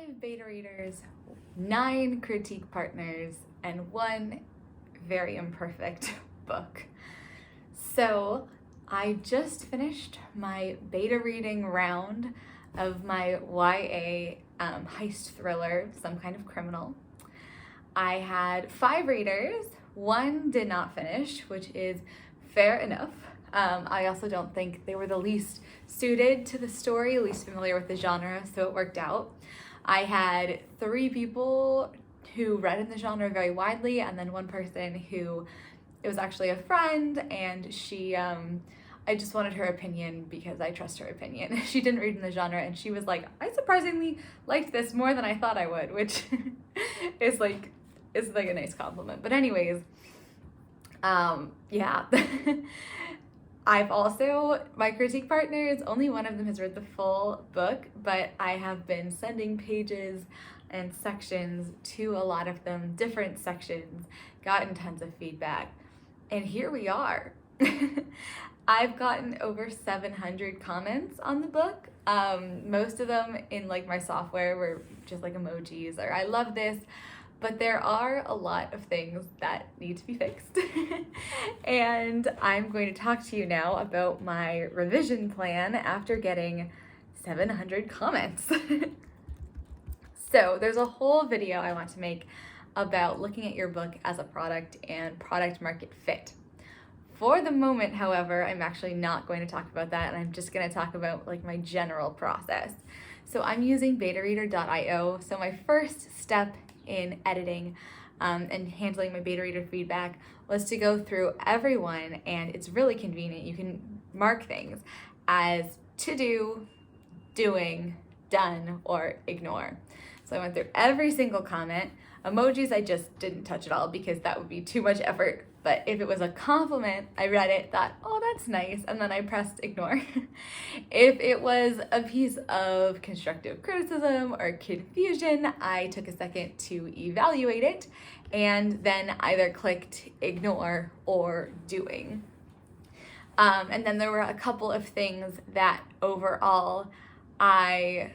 5 beta readers, 9 critique partners, and 1 very imperfect book. So I just finished my beta reading round of my YA heist thriller, Some Kind of Criminal. I had 5 readers. 1 did not finish, which is fair enough. I also don't think they were the least suited to the story, least familiar with the genre, so it worked out. I had 3 people who read in the genre very widely, and then 1 person who, it was actually a friend, and she, I just wanted her opinion because I trust her opinion. She didn't read in the genre, and she was like, I surprisingly liked this more than I thought I would, which is like a nice compliment. But anyways, yeah. I've also, my critique partners, only 1 of them has read the full book, but I have been sending pages and sections to a lot of them, different sections, gotten tons of feedback, and here we are. I've gotten over 700 comments on the book. Most of them in like my software were just like emojis or I love this, but there are a lot of things that need to be fixed. And I'm going to talk to you now about my revision plan after getting 700 comments. So there's a whole video I want to make about looking at your book as a product and product market fit. For the moment, however, I'm actually not going to talk about that, and I'm just going to talk about like my general process. So I'm using betareader.io. So my first step in editing and handling my beta reader feedback was to go through everyone, and it's really convenient. You can mark things as to do, doing, done, or ignore. So I went through every single comment. Emojis I just didn't touch at all because that would be too much effort. But if it was a compliment, I read it, thought, oh, that's nice, and then I pressed ignore. If it was a piece of constructive criticism or confusion, I took a second to evaluate it and then either clicked ignore or doing. And then there were a couple of things that overall I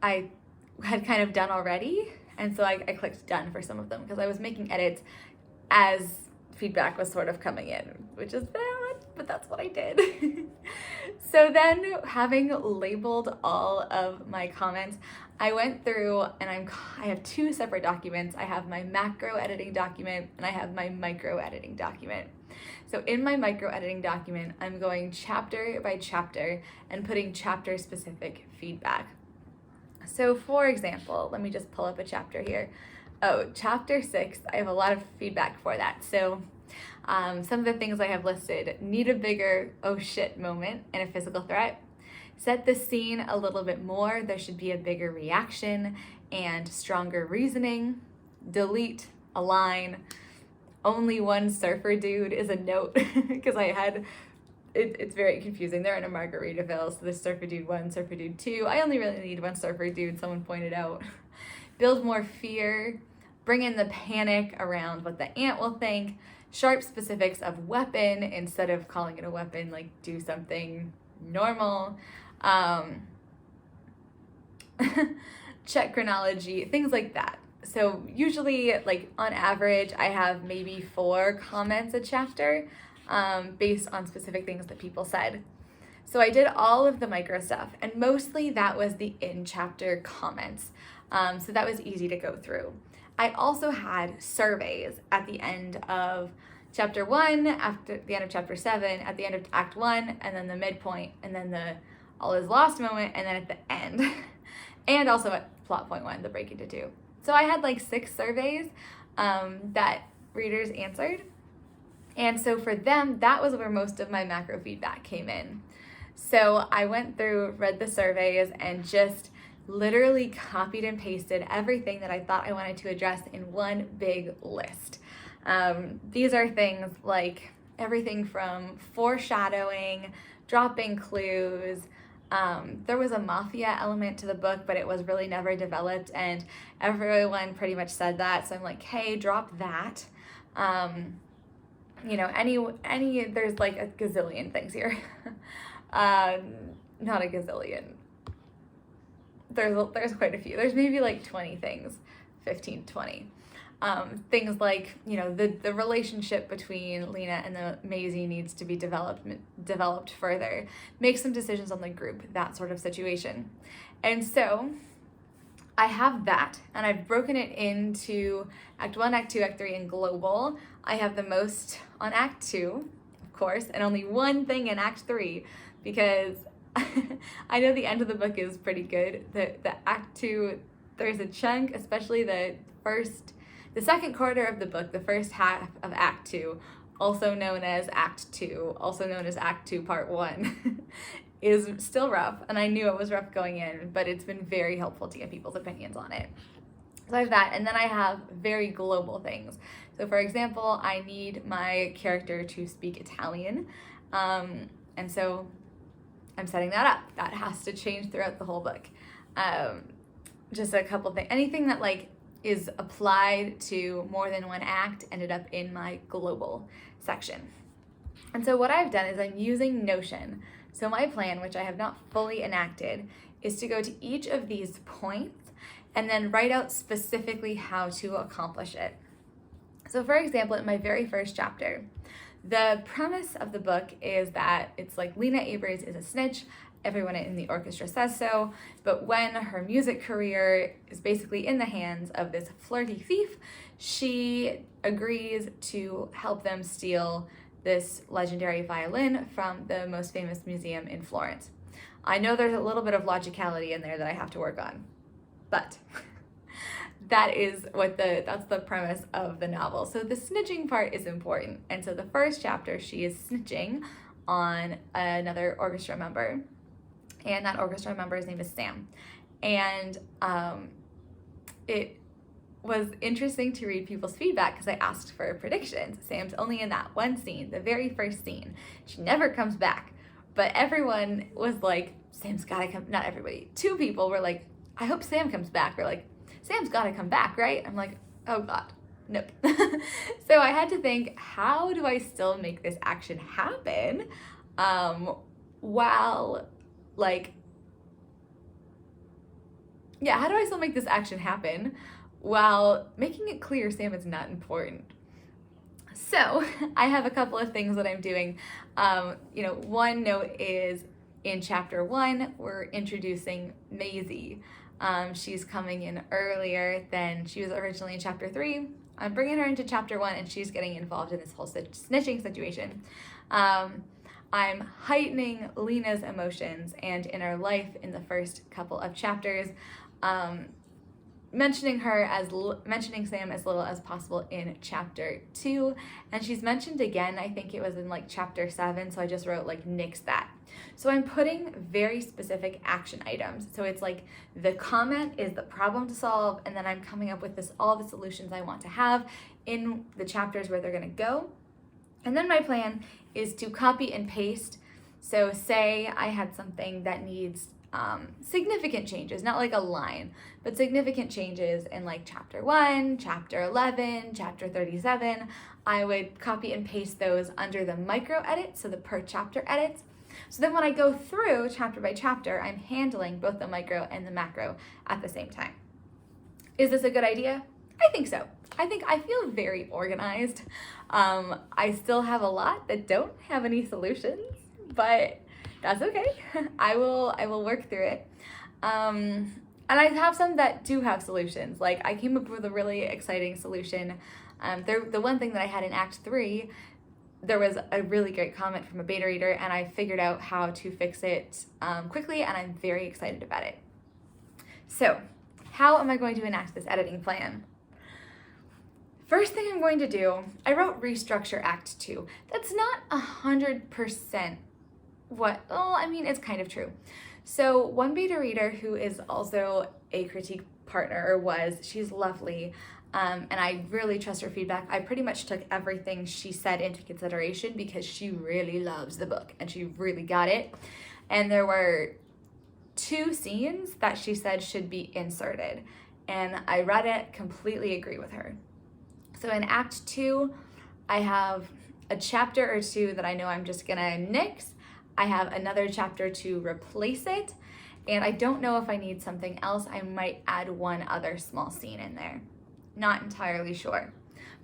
had kind of done already, and so I clicked done for some of them because I was making edits as feedback was sort of coming in, which is bad, but that's what I did. So then, having labeled all of my comments, I went through and I have 2 separate documents. I have my macro editing document and I have my micro editing document. So in my micro editing document, I'm going chapter by chapter and putting chapter specific feedback. So for example, let me just pull up a chapter here. Oh, chapter 6, I have a lot of feedback for that. So some of the things I have listed: need a bigger oh shit moment and a physical threat, set the scene a little bit more, there should be a bigger reaction and stronger reasoning, delete a line, only one surfer dude is a note, because I had, it's very confusing. They're in a Margaritaville, so there's surfer dude 1, surfer dude 2. I only really need 1 surfer dude, someone pointed out. Build more fear, bring in the panic around what the ant will think, sharp specifics of weapon instead of calling it a weapon, like do something normal, check chronology, things like that. So usually, like on average, I have maybe 4 comments a chapter based on specific things that people said. So I did all of the micro stuff, and mostly that was the in-chapter comments. So that was easy to go through. I also had surveys at the end of chapter 1, after the end of chapter 7, at the end of act 1, and then the midpoint, and then the all is lost moment, and then at the end. And also at plot point 1, the break into 2. So I had like 6 surveys that readers answered. And so for them, that was where most of my macro feedback came in. So I went through, read the surveys, and just literally copied and pasted everything that I thought I wanted to address in one big list. These are things like everything from foreshadowing, dropping clues. There was a Mafia element to the book, but it was really never developed, and everyone pretty much said that. So I'm like, hey, drop that. You know, any, there's like a gazillion things here. Not a gazillion. there's quite a few. There's maybe like 20 things, 15, 20. Things like, you know, the relationship between Lena and the Maisie needs to be developed further. Make some decisions on the group, that sort of situation. And so I have that, and I've broken it into Act 1, Act 2, Act 3, and global. I have the most on Act 2, of course, and only one thing in Act 3, because I know the end of the book is pretty good. The Act 2, there's a chunk, especially the second quarter of the book, the first half of Act 2, also known as Act 2, also known as Act 2 Part 1, is still rough, and I knew it was rough going in, but it's been very helpful to get people's opinions on it. So I have that, and then I have very global things. So for example, I need my character to speak Italian, and so I'm setting that up. That has to change throughout the whole book. Just a couple things. Anything that like is applied to more than one act ended up in my global section. And so what I've done is I'm using Notion. So my plan, which I have not fully enacted, is to go to each of these points and then write out specifically how to accomplish it. So for example, in my very first chapter, the premise of the book is that it's like Lena Avery's is a snitch. Everyone in the orchestra says so, but when her music career is basically in the hands of this flirty thief, she agrees to help them steal this legendary violin from the most famous museum in Florence. I know there's a little bit of logicality in there that I have to work on, but that's the premise of the novel. So the snitching part is important. And so the first chapter, she is snitching on another orchestra member, and that orchestra member's name is Sam. And it was interesting to read people's feedback because I asked for predictions. Sam's only in that one scene, the very first scene. She never comes back. But everyone was like, Sam's gotta come, not everybody, 2 people were like, I hope Sam comes back. We're like, Sam's gotta come back, right? I'm like, oh God, nope. So I had to think, how do I still make this action happen while like, yeah, how do I still make this action happen while making it clear Sam is not important? So I have a couple of things that I'm doing. One note is in chapter 1, we're introducing Maisie. She's coming in earlier than she was originally in chapter 3. I'm bringing her into chapter 1, and she's getting involved in this whole snitching situation. I'm heightening Lena's emotions and inner life in the first couple of chapters, mentioning Sam as little as possible in chapter 2, and she's mentioned again, I think it was in like chapter 7, so I just wrote like nix that. So I'm putting very specific action items. So it's like the comment is the problem to solve, and then I'm coming up with all the solutions I want to have in the chapters where they're gonna go. And then my plan is to copy and paste. So say I had something that needs significant changes, not like a line, but significant changes in like chapter 1, chapter 11, chapter 37, I would copy and paste those under the micro edit, so the per chapter edits. So then when I go through chapter by chapter, I'm handling both the micro and the macro at the same time. Is this a good idea? I think so. I feel very organized. I still have a lot that don't have any solutions, but that's okay. I will work through it. And I have some that do have solutions. Like I came up with a really exciting solution. The one thing that I had in Act 3, there was a really great comment from a beta reader, and I figured out how to fix it quickly, and I'm very excited about it. So how am I going to enact this editing plan? First thing I'm going to do, I wrote Restructure Act 2. That's not 100% it's kind of true. So one beta reader who is also a critique partner she's lovely, and I really trust her feedback. I pretty much took everything she said into consideration because she really loves the book and she really got it. And there were 2 scenes that she said should be inserted, and I read it, completely agree with her. So in Act 2, I have a chapter or 2 that I know I'm just gonna nix. I have another chapter to replace it, And I don't know if I need something else. I might add one other small scene in there. Not entirely sure.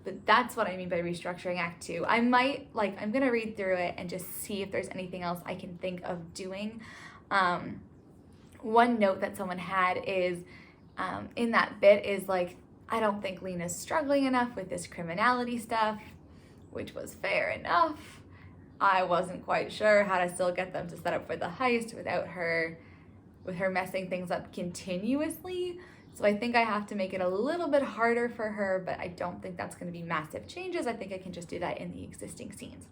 But that's what I mean by Restructuring Act 2. I'm gonna read through it and just see if there's anything else I can think of doing. One note that someone had is, in that bit is like, I don't think Lena's struggling enough with this criminality stuff, which was fair enough. I wasn't quite sure how to still get them to set up for the heist with her messing things up continuously. So I think I have to make it a little bit harder for her, but I don't think that's going to be massive changes. I think I can just do that in the existing scenes.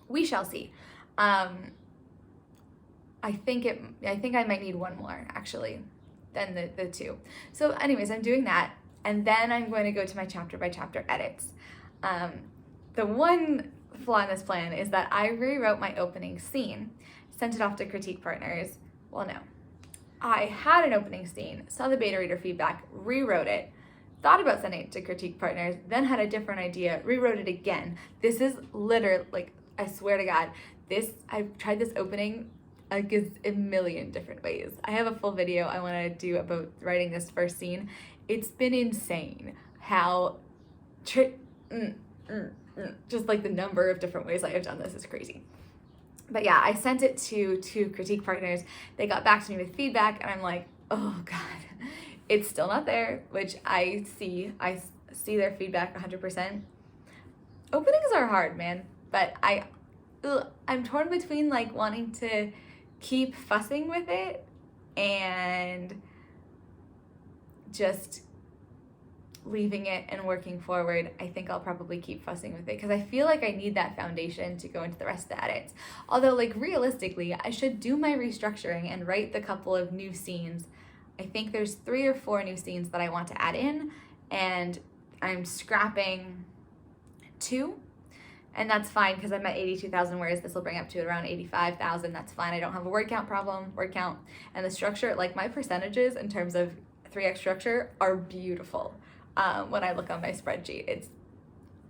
We shall see. I think I might need one more actually than the two. So anyways, I'm doing that, and then I'm going to go to my chapter by chapter edits. The one flaw in this plan is that I rewrote my opening scene, sent it off to critique partners. Well, no. I had an opening scene, saw the beta reader feedback, rewrote it, thought about sending it to critique partners, then had a different idea, rewrote it again. This is literally, like, I swear to God, I've tried this opening a million different ways. I have a full video I want to do about writing this first scene. It's been insane how just like the number of different ways I have done this is crazy. But yeah, I sent it to critique partners. They got back to me with feedback, and I'm like, oh God, it's still not there, which I see their feedback 100%. Openings are hard, man, but I'm torn between like wanting to keep fussing with it and just leaving it and working forward. I think I'll probably keep fussing with it because I feel like I need that foundation to go into the rest of the edits. Although, like, realistically, I should do my restructuring and write the couple of new scenes. I think there's 3 or 4 new scenes that I want to add in, and I'm scrapping 2, and that's fine because I'm at 82,000, whereas this will bring up to around 85,000. That's fine. I don't have a word count problem. Word count and the structure, like my percentages in terms of 3x structure are beautiful. When I look on my spreadsheet, it's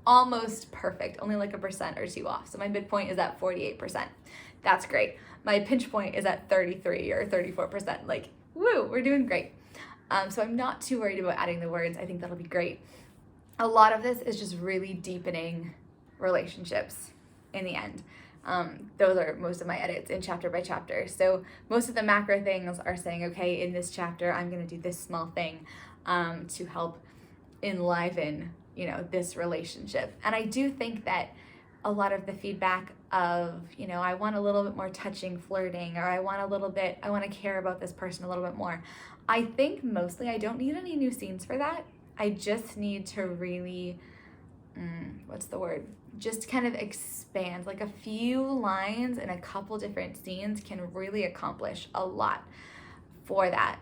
almost perfect, only like 1% or 2 off. So my midpoint is at 48%. That's great. My pinch point is at 33 or 34%. Like, woo, we're doing great. So I'm not too worried about adding the words. I think that'll be great. A lot of this is just really deepening relationships in the end. Those are most of my edits in chapter by chapter. So most of the macro things are saying, okay, in this chapter, I'm going to do this small thing to help enliven, this relationship. And I do think that a lot of the feedback of, I want a little bit more touching, flirting, or I want to care about this person a little bit more. I think mostly I don't need any new scenes for that. I just need to really, just kind of expand. Like a few lines in a couple different scenes can really accomplish a lot for that.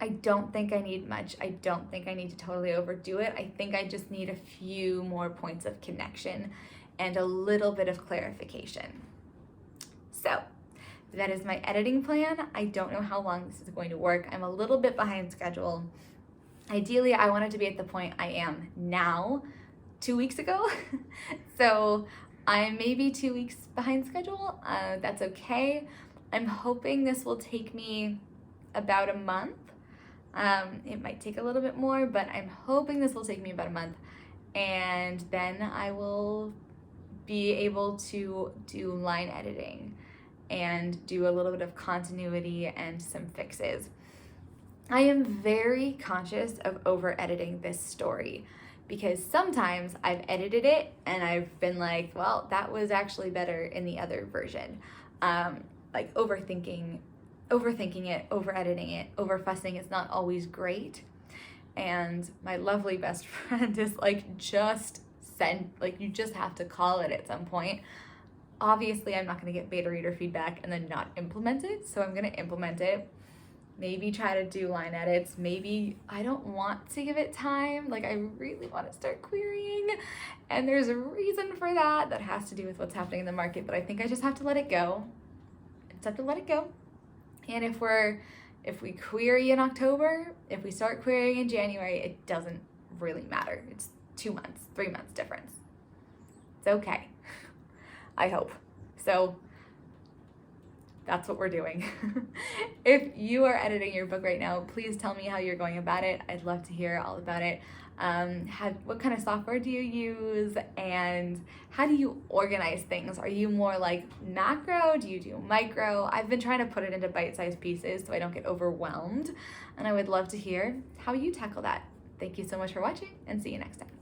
I don't think I need much. I don't think I need to totally overdo it. I think I just need a few more points of connection and a little bit of clarification. So that is my editing plan. I don't know how long this is going to work. I'm a little bit behind schedule. Ideally, I wanted to be at the point I am now 2 weeks ago. So I'm maybe 2 weeks behind schedule. That's okay. I'm hoping this will take me about a month. It might take a little bit more, but I'm hoping this will take me about a month, and then I will be able to do line editing and do a little bit of continuity and some fixes. I am very conscious of over editing this story because sometimes I've edited it and I've been like, well, that was actually better in the other version. Like overthinking it, over editing it, over fussing is not always great. And my lovely best friend is like, you just have to call it at some point. Obviously, I'm not going to get beta reader feedback and then not implement it. So I'm going to implement it. Maybe try to do line edits. Maybe I don't want to give it time. Like, I really want to start querying. And there's a reason for that. That has to do with what's happening in the market. But I think I just have to let it go. And if we query in October, if we start querying in January, it doesn't really matter. It's 2 months, 3 months difference. It's okay. I hope. So that's what we're doing. If you are editing your book right now, please tell me how you're going about it. I'd love to hear all about it. What kind of software do you use, and how do you organize things? Are you more like macro? Do you do micro? I've been trying to put it into bite-sized pieces so I don't get overwhelmed, and I would love to hear how you tackle that. Thank you so much for watching, and see you next time.